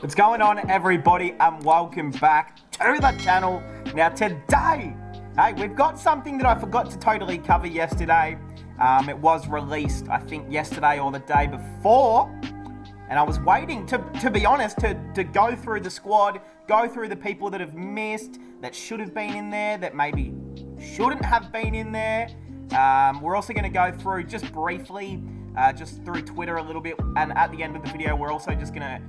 What's going on, everybody, and welcome back to the channel. Now today, hey, we've got something that I forgot to totally cover yesterday. It was released, I think, yesterday or the day before, and I was waiting, to be honest, to go through the squad, go through the people that have missed, that should have been in there, that maybe shouldn't have been in there. We're also going to go through, just briefly, just through Twitter a little bit, and at the end of the video, we're also just going to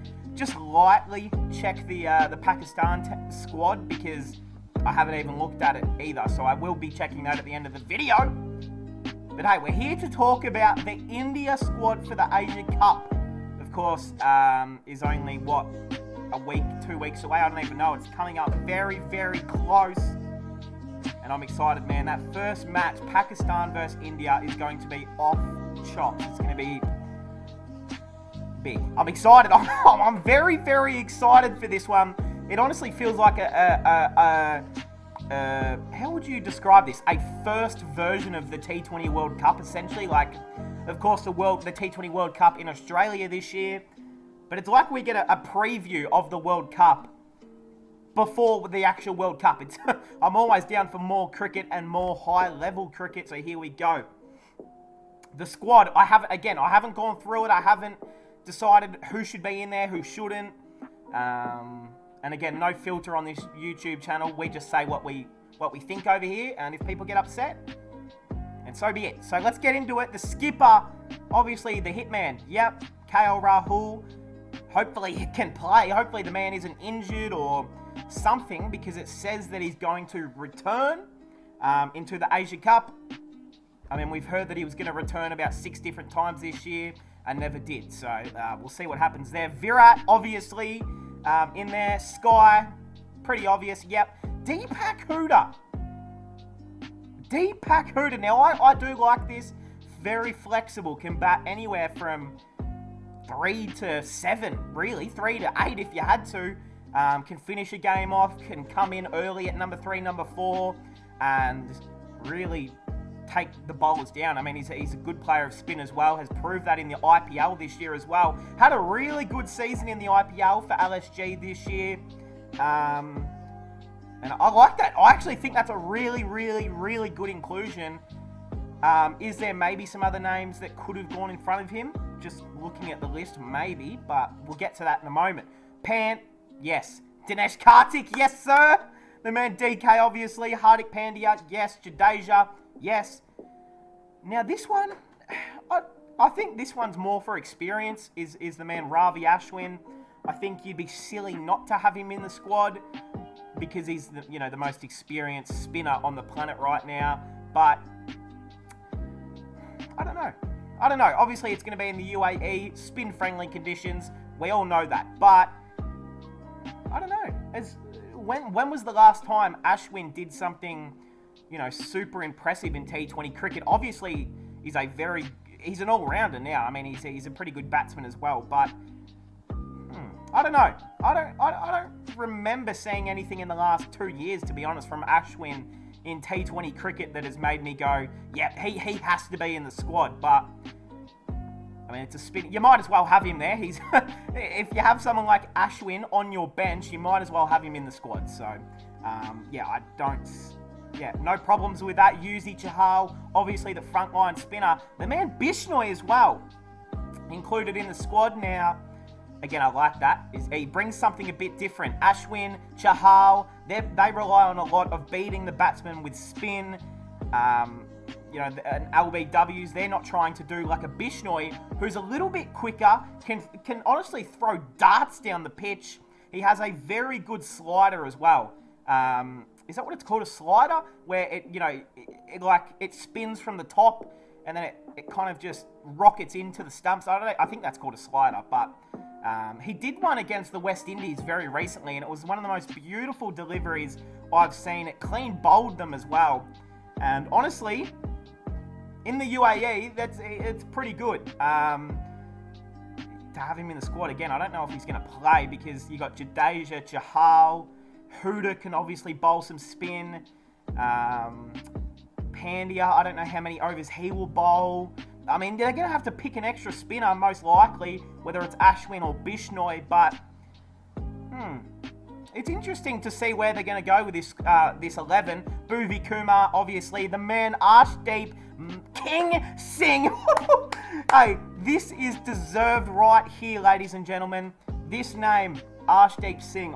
lightly check the Pakistan squad, because I haven't even looked at it either, so I will be checking that at the end of the video. But hey, we're here to talk about the India squad for the Asia Cup. Of course, is only, what, a week, 2 weeks away? I don't even know. It's coming up very, very close. And I'm excited, man. That first match, Pakistan versus India, is going to be off chops. It's going to be big. I'm excited. I'm very, very excited for this one. It honestly feels like how would you describe this? A first version of the T20 World Cup, essentially. Like, of course, the T20 World Cup in Australia this year, but it's like we get a preview of the World Cup before the actual World Cup. I'm always down for more cricket and more high-level cricket, so here we go. The squad, I haven't gone through it. I haven't decided who should be in there, who shouldn't. And again, no filter on this YouTube channel. We just say what we think over here, and if people get upset, and so be it. So let's get into it. The skipper, obviously the hitman. Yep, KL Rahul. Hopefully he can play. Hopefully the man isn't injured or something, because it says that he's going to return into the Asia Cup. I mean, we've heard that he was going to return about 6 different times this year and never did. So we'll see what happens there. Virat, obviously, in there. Sky, pretty obvious. Yep. Deepak Huda. Deepak Huda. Now, I do like this. Very flexible. Can bat anywhere from 3 to 7, really. 3 to 8 if you had to. Can finish a game off. Can come in early at number 3, number 4. And really take the bowlers down. I mean, he's a good player of spin as well. Has proved that in the IPL this year as well. Had a really good season in the IPL for LSG this year. And I like that. I actually think that's a really, really, really good inclusion. Is there maybe some other names that could have gone in front of him? Just looking at the list, maybe. But we'll get to that in a moment. Pant, yes. Dinesh Karthik, yes, sir. The man DK, obviously. Hardik Pandya, yes. Jadeja, yes. Now this one, I think this one's more for experience, is the man Ravi Ashwin. I think you'd be silly not to have him in the squad, because he's the most experienced spinner on the planet right now. But I don't know. Obviously it's going to be in the UAE, spin-friendly conditions. We all know that. But I don't know. When was the last time Ashwin did something, super impressive in T20 cricket? Obviously, he's an all-rounder now. I mean, he's a pretty good batsman as well, but I don't know. I don't remember seeing anything in the last 2 years, to be honest, from Ashwin in T20 cricket that has made me go, yeah, he has to be in the squad. But I mean, it's a spin. You might as well have him there. He's if you have someone like Ashwin on your bench, you might as well have him in the squad. So, no problems with that. Yuzi Chahal, obviously the frontline spinner. The man Bishnoi as well, included in the squad now. Again, I like that. He brings something a bit different. Ashwin, Chahal, they rely on a lot of beating the batsman with spin. And LBWs, they're not trying to do like a Bishnoi, who's a little bit quicker, can honestly throw darts down the pitch. He has a very good slider as well. Is that what it's called, a slider? Where it spins from the top and then it kind of just rockets into the stumps. I think that's called a slider, but he did one against the West Indies very recently, and it was one of the most beautiful deliveries I've seen. It clean bowled them as well. And honestly, in the UAE, it's pretty good. To have him in the squad again, I don't know if he's going to play, because you got Jadeja, Chahal, Huda can obviously bowl some spin. Pandya, I don't know how many overs he will bowl. I mean, they're going to have to pick an extra spinner, most likely, whether it's Ashwin or Bishnoi, but it's interesting to see where they're going to go with this 11. Bhuvi Kumar, obviously, the man Arshdeep King Singh. Hey, this is deserved right here, ladies and gentlemen. This name, Arshdeep Singh,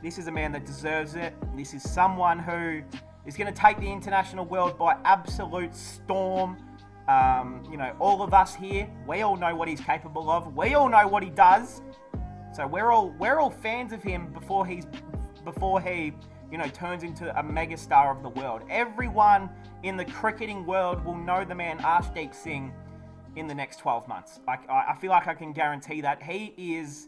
this is a man that deserves it. This is someone who is going to take the international world by absolute storm. All of us here, we all know what he's capable of. We all know what he does. So we're all fans of him before he turns into a megastar of the world. Everyone in the cricketing world will know the man Arshdeep Singh in the next 12 months. I feel like I can guarantee that. He is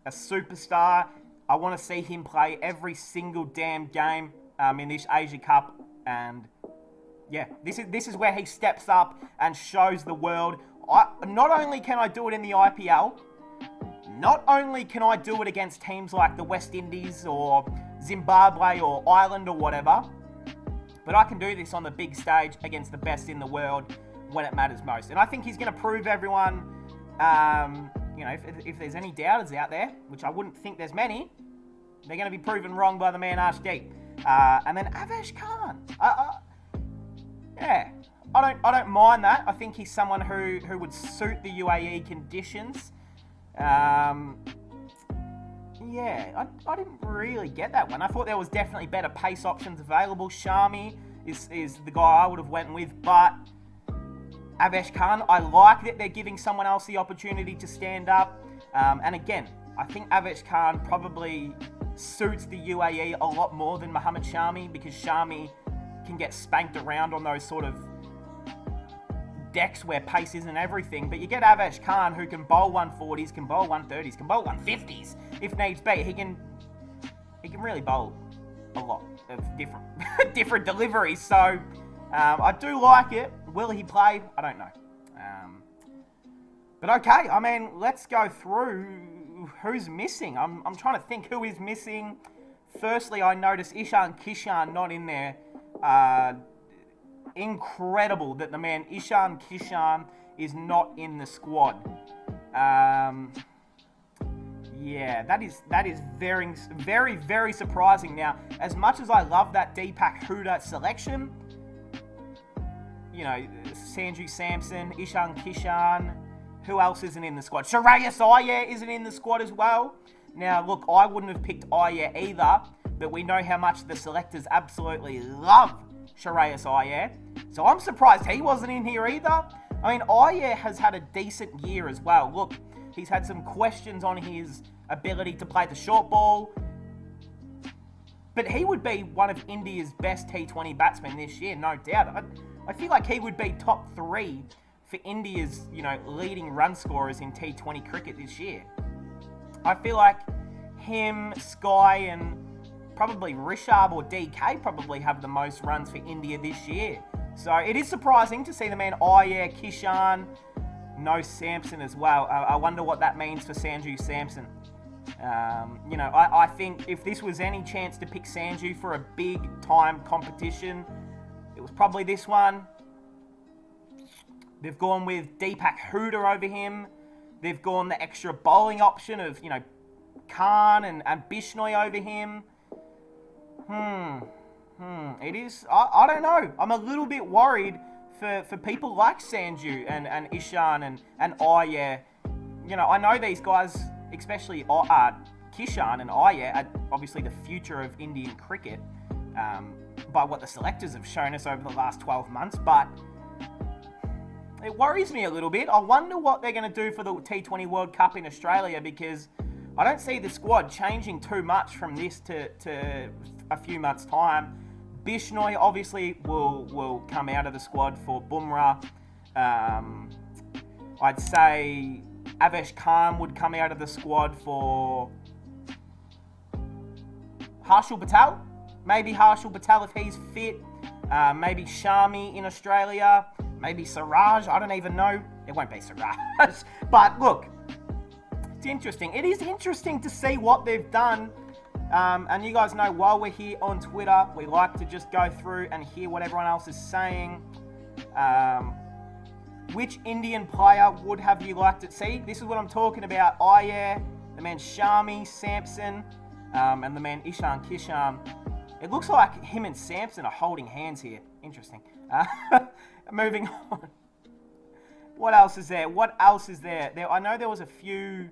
a superstar. I want to see him play every single damn game in this Asia Cup. And yeah, this is where he steps up and shows the world. Not only can I do it in the IPL, not only can I do it against teams like the West Indies or Zimbabwe or Ireland or whatever, but I can do this on the big stage against the best in the world when it matters most. And I think he's going to prove everyone, if there's any doubters out there, which I wouldn't think there's many, they're going to be proven wrong by the man Arshdeep. And then Avesh Khan. Yeah, I don't mind that. I think he's someone who would suit the UAE conditions. Yeah, I didn't really get that one. I thought there was definitely better pace options available. Shami is the guy I would have went with, but Avesh Khan, I like that they're giving someone else the opportunity to stand up. And again, I think Avesh Khan probably suits the UAE a lot more than Mohammad Shami, because Shami can get spanked around on those sort of decks where pace isn't everything. But you get Avesh Khan, who can bowl 140s, can bowl 130s, can bowl 150s if needs be. He can really bowl a lot of different deliveries. So I do like it. Will he play? I don't know. But okay, I mean, let's go through who's missing. I'm trying to think who is missing. Firstly, I noticed Ishan Kishan not in there. Incredible that the man Ishan Kishan is not in the squad. Yeah, that is very, very, very surprising. Now, as much as I love that Deepak Hooda selection, Sanju Samson, Ishan Kishan, who else isn't in the squad? Shreyas Iyer isn't in the squad as well. Now, look, I wouldn't have picked Iyer either, but we know how much the selectors absolutely love Shreyas Iyer. So I'm surprised he wasn't in here either. I mean, Iyer has had a decent year as well. Look, he's had some questions on his ability to play the short ball, but he would be one of India's best T20 batsmen this year, no doubt. I feel like he would be top 3 for India's, leading run scorers in T20 cricket this year. I feel like him, Sky, and probably Rishabh or DK probably have the most runs for India this year. So it is surprising to see the man Iyer, Kishan, no Samson as well. I wonder what that means for Sanju Samson. I think if this was any chance to pick Sanju for a big time competition, it was probably this one. They've gone with Deepak Hooda over him. They've gone the extra bowling option of, Khan and Bishnoi over him. It is, I don't know. I'm a little bit worried for people like Sanju and Ishan and Iyer. I know these guys, especially Kishan and Iyer, are obviously the future of Indian cricket by what the selectors have shown us over the last 12 months, but it worries me a little bit. I wonder what they're going to do for the T20 World Cup in Australia, because I don't see the squad changing too much from this to a few months' time. Bishnoi obviously will come out of the squad for Bumrah. I'd say Avesh Khan would come out of the squad for Harshal Patel. Maybe Harshal Patel if he's fit. Maybe Shami in Australia. Maybe Siraj. I don't even know. It won't be Siraj. But look, it's interesting. It is interesting to see what they've done. And you guys know, while we're here on Twitter, we like to just go through and hear what everyone else is saying. Which Indian player would have you liked to see? This is what I'm talking about. Iyer, the man Shami, Samson. And the man Ishan Kishan. It looks like him and Samson are holding hands here. Interesting. Moving on. What else is there? What else is there? I know there was a few...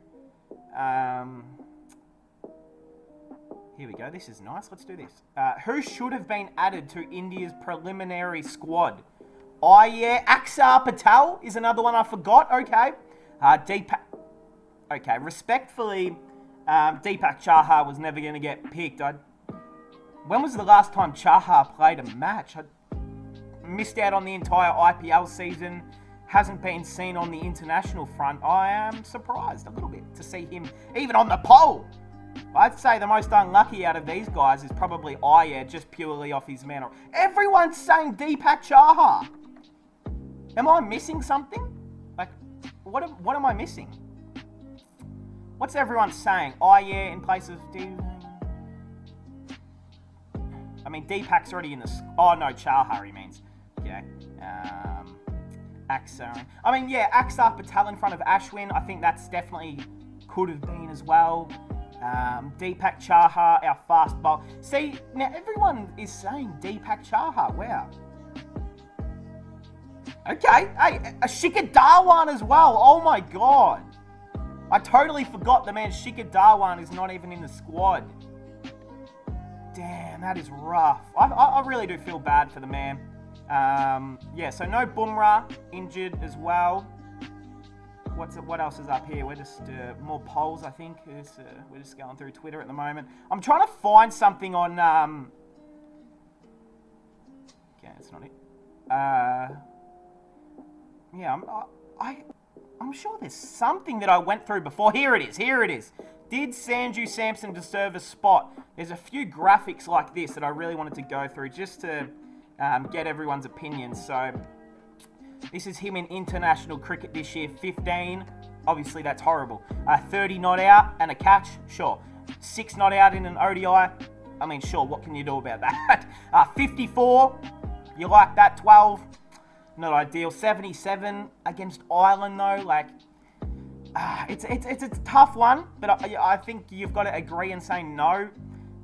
Here we go. This is nice. Let's do this. Who should have been added to India's preliminary squad? Oh, yeah. Aksar Patel is another one I forgot. Okay. Deepak... Okay. Respectfully, Deepak Chahar was never going to get picked. When was the last time Chahar played a match? I missed out on the entire IPL season. Hasn't been seen on the international front. I am surprised a little bit to see him even on the poll. I'd say the most unlucky out of these guys is probably Iyer, just purely off his manner. Everyone's saying Deepak Chahar. Am I missing something? Like, what am I missing? What's everyone saying? Iyer in place of I mean, Deepak's already in the... Oh, no, Chahar, he means. Okay. Aksar. I mean, yeah, Aksar Patel in front of Ashwin. I think that's definitely could have been as well. Deepak Chahar, our fast bowler. See, now everyone is saying Deepak Chahar. Wow. Okay. Hey, Shikhar Dhawan as well. Oh, my God. I totally forgot the man Shikhar Dhawan is not even in the squad. Damn, that is rough. I really do feel bad for the man. Yeah, so no Bumrah, injured as well. What else is up here? We're just more polls, I think. We're just going through Twitter at the moment. I'm trying to find something on... Okay, that's not it. Yeah, I'm sure there's something that I went through before. Here it is. Did Sanju Samson deserve a spot? There's a few graphics like this that I really wanted to go through just to get everyone's opinions. So this is him in international cricket this year. 15. Obviously, that's horrible. 30 not out and a catch. Sure. 6 not out in an ODI. I mean, sure. What can you do about that? 54. You like that? 12. Not ideal. 77 against Ireland, though. Like... It's a tough one, but I think you've got to agree and say no,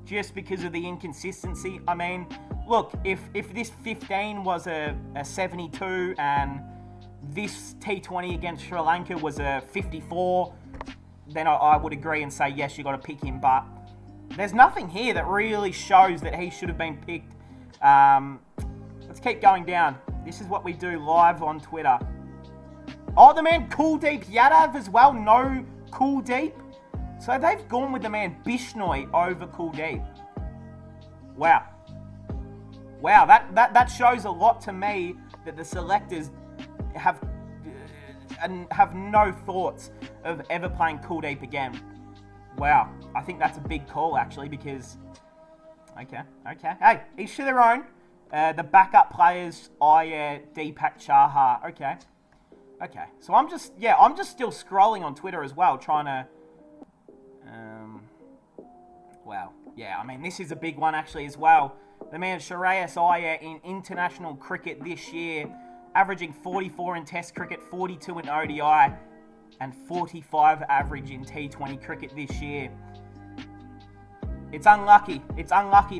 just because of the inconsistency. I mean, look, if this 15 was a 72 and this T20 against Sri Lanka was a 54, then I would agree and say yes, you got to pick him. But there's nothing here that really shows that he should have been picked. Let's keep going down. This is what we do live on Twitter. Oh, the man Kuldeep Yadav as well. No Kuldeep. So they've gone with the man Bishnoi over Kuldeep. Wow. Wow, that shows a lot to me that the selectors have no thoughts of ever playing Kuldeep again. Wow. I think that's a big call, actually, because... Okay. Hey, each to their own. The backup players, Iyer, Deepak Chahar. Okay, so I'm just still scrolling on Twitter as well, trying to, wow, yeah, I mean, this is a big one actually as well. The man Shreyas Iyer in international cricket this year, averaging 44 in Test cricket, 42 in ODI, and 45 average in T20 cricket this year. It's unlucky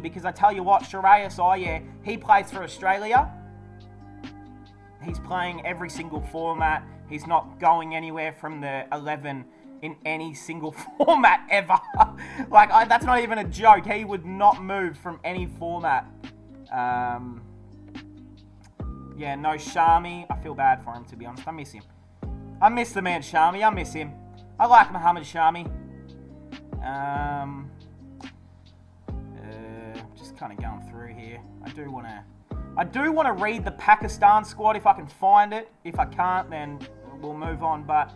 because I tell you what, Shreyas Iyer, he plays for Australia. He's playing every single format. He's not going anywhere from the 11 in any single format ever. That's not even a joke. He would not move from any format. Yeah, no Shami. I feel bad for him, to be honest. I miss him. I miss the man Shami. I miss him. I like Mohammed Shami. Just kind of going through here. I do want to read the Pakistan squad if I can find it. If I can't, then we'll move on. But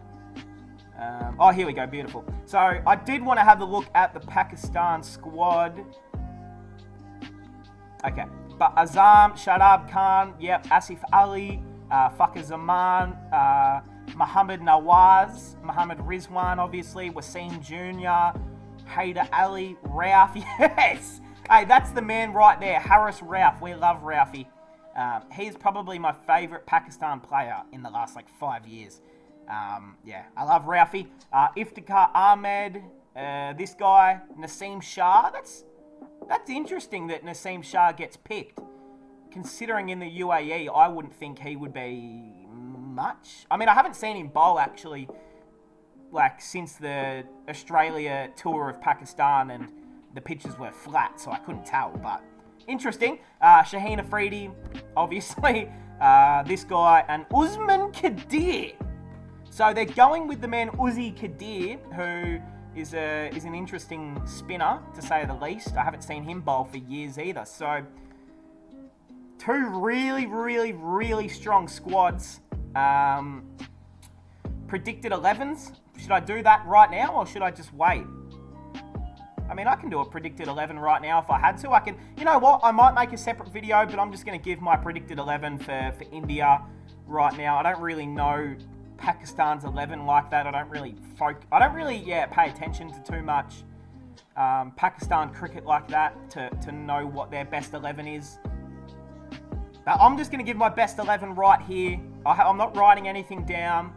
oh, here we go. Beautiful. So I did want to have a look at the Pakistan squad. Okay. But Azam, Shadab Khan, yep, Asif Ali, Fakhar Zaman, Muhammad Nawaz, Muhammad Rizwan, obviously, Wasim Jr., Haider Ali, Rauf, yes! Hey, that's the man right there, Haris Rauf. We love Raufy. He's probably my favourite Pakistan player in the last, 5 years. Yeah, I love Raufy. Iftikhar Ahmed, This guy, Naseem Shah. That's interesting that Naseem Shah gets picked. Considering in the UAE, I wouldn't think he would be much. I mean, I haven't seen him bowl, actually, like, since the Australia tour of Pakistan, and the pitches were flat, so I couldn't tell, but interesting. Shaheen Afridi, obviously. This guy, and Usman Khadir. So they're going with the man Uzi Khadir, who is an interesting spinner, to say the least. I haven't seen him bowl for years either. So two really, really, really strong squads. Predicted 11s. Should I do that right now, or should I just wait? I mean, I can do a predicted 11 right now if I had to. I can, you know what? I might make a separate video, but I'm just going to give my predicted 11 for India right now. I don't really know Pakistan's 11 like that. I don't really pay attention to too much Pakistan cricket like that to know what their best 11 is. But I'm just going to give my best 11 right here. I'm not writing anything down.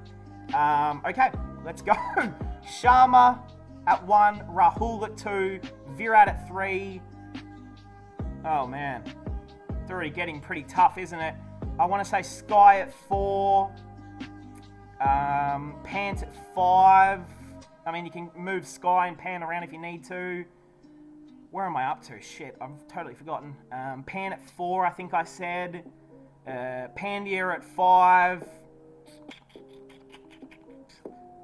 Okay, let's go. Sharma at 1, Rahul at 2, Virat at 3. Oh, man. It's already getting pretty tough, isn't it? I want to say Sky at 4. Pant at 5. I mean, you can move Sky and Pan around if you need to. Where am I up to? Shit, I've totally forgotten. Pan at 4, I think I said. Pandya at 5.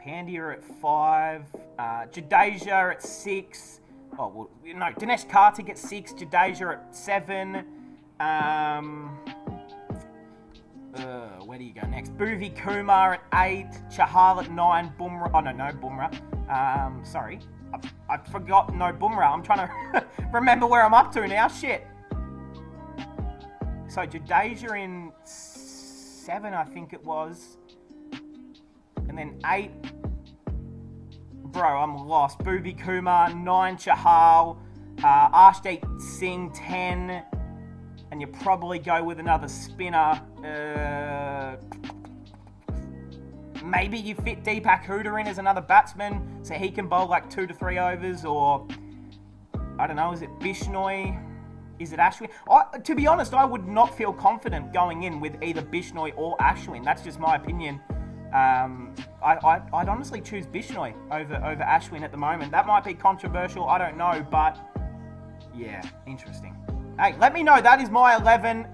Pandya at 5. Jadeja at 6. Oh, well, no, Dinesh Karthik at 6. Jadeja at 7. Where do you go next? Bhuvi Kumar at 8. Chahal at 9. Bumrah. Oh, no Bumrah. Sorry. I forgot no Bumrah. I'm trying to remember where I'm up to now. Shit. So Jadeja in 7, I think it was. And then 8. Bro, I'm lost. Bhuvi Kumar, 9 Chahal. Arshdeep Singh, 10. And you probably go with another spinner. Maybe you fit Deepak Huda in as another batsman so he can bowl like 2 to 3 overs, or I don't know, is it Bishnoi? Is it Ashwin? To be honest, I would not feel confident going in with either Bishnoi or Ashwin. That's just my opinion. I'd honestly choose Bishnoi over Ashwin at the moment. That might be controversial, I don't know, but yeah, interesting. Hey, let me know. That is my 11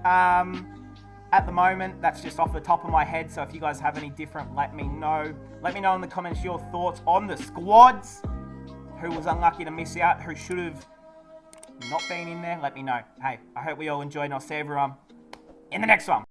at the moment. That's just off the top of my head, so if you guys have any different, let me know. Let me know in the comments your thoughts on the squads. Who was unlucky to miss out, who should have not been in there, let me know. Hey, I hope we all enjoyed, and I'll see everyone in the next one.